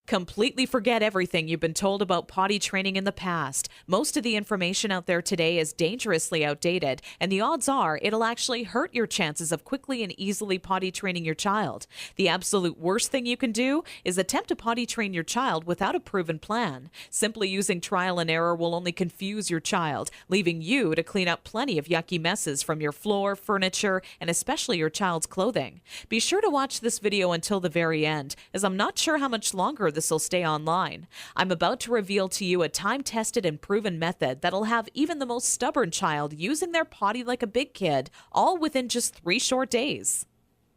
Completely forget everything you've been told about potty training in the past. Most of the information out there today is dangerously outdated, and the odds are it'll actually hurt your chances of quickly and easily potty training your child. The absolute worst thing you can do is attempt to potty train your child without a proven plan. Simply using trial and error will only confuse your child, leaving you to clean up plenty of yucky messes from your floor, furniture, and especially your child's clothing. Be sure to watch this video until the very end, as I'm not sure how much longer this will stay online. I'm about to reveal to you a time-tested and proven method that'll have even the most stubborn child using their potty like a big kid, all within just 3 short days.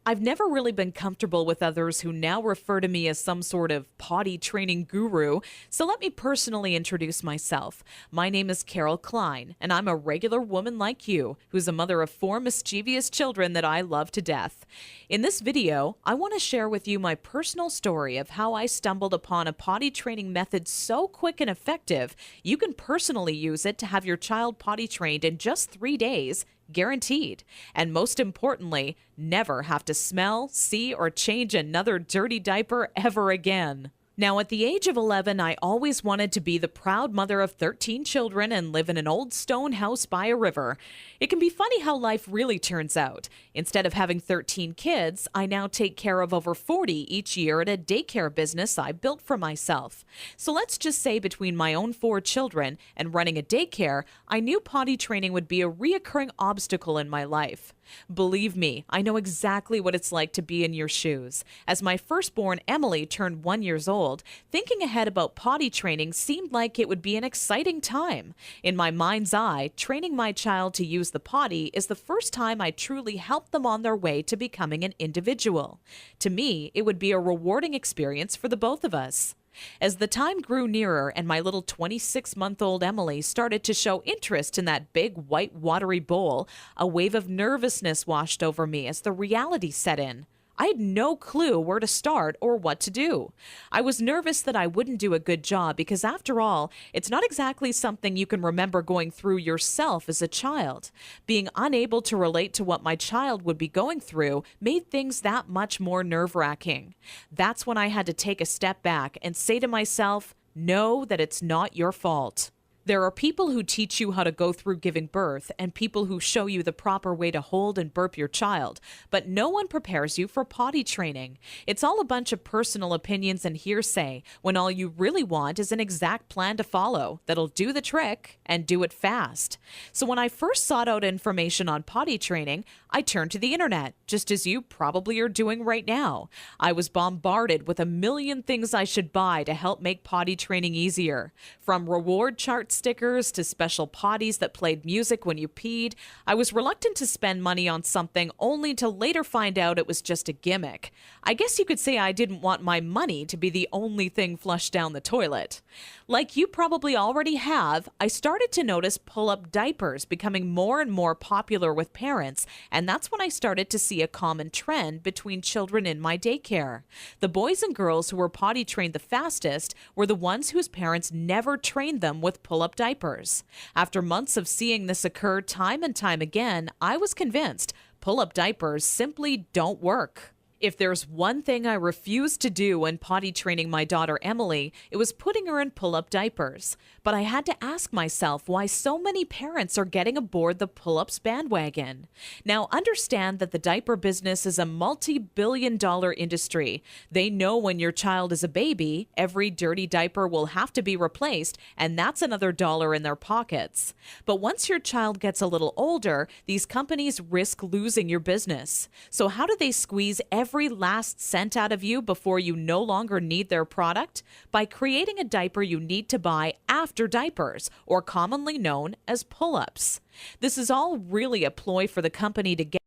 I've never really been comfortable with others who now refer to me as some sort of potty training guru, so let me personally introduce myself. My name is Carol Klein, and I'm a regular woman like you, who's a mother of 4 mischievous children that I love to death. In this video, I want to share with you my personal story of how I stumbled upon a potty training method so quick and effective, you can personally use it to have your child potty trained in just 3 days, guaranteed. And most importantly, never have to smell, see, or change another dirty diaper ever again. Now, at the age of 11, I always wanted to be the proud mother of 13 children and live in an old stone house by a river. It can be funny how life really turns out. Instead of having 13 kids, I now take care of over 40 each year at a daycare business I built for myself. So let's just say between my own 4 children and running a daycare, I knew potty training would be a reoccurring obstacle in my life. Believe me, I know exactly what it's like to be in your shoes. As my firstborn Emily turned 1 year old, thinking ahead about potty training seemed like it would be an exciting time. In my mind's eye, training my child to use the potty is the first time I truly helped them on their way to becoming an individual. To me, it would be a rewarding experience for the both of us. As the time grew nearer and my little 26-month-old Emily started to show interest in that big white watery bowl, a wave of nervousness washed over me as the reality set in. I had no clue where to start or what to do. I was nervous that I wouldn't do a good job because, after all, it's not exactly something you can remember going through yourself as a child. Being unable to relate to what my child would be going through made things that much more nerve-wracking. That's when I had to take a step back and say to myself, know that it's not your fault. There are people who teach you how to go through giving birth and people who show you the proper way to hold and burp your child, but no one prepares you for potty training. It's all a bunch of personal opinions and hearsay when all you really want is an exact plan to follow that'll do the trick and do it fast. So when I first sought out information on potty training, I turned to the internet, just as you probably are doing right now. I was bombarded with a million things I should buy to help make potty training easier. From reward chart stickers to special potties that played music when you peed, I was reluctant to spend money on something only to later find out it was just a gimmick. I guess you could say I didn't want my money to be the only thing flushed down the toilet. Like you probably already have, I started to notice pull-up diapers becoming more and more popular with parents, and that's when I started to see a common trend between children in my daycare. The boys and girls who were potty trained the fastest were the ones whose parents never trained them with pull-up diapers. After months of seeing this occur time and time again, I was convinced pull-up diapers simply don't work. If there's one thing I refused to do when potty training my daughter Emily, it was putting her in pull-up diapers. But I had to ask myself why so many parents are getting aboard the pull-ups bandwagon. Now, understand that the diaper business is a multi-billion-dollar industry. They know when your child is a baby, every dirty diaper will have to be replaced, and that's another dollar in their pockets. But once your child gets a little older, these companies risk losing your business. So how do they squeeze every last cent out of you before you no longer need their product? By creating a diaper you need to buy after diapers, or commonly known as pull-ups. This is all really a ploy for the company to get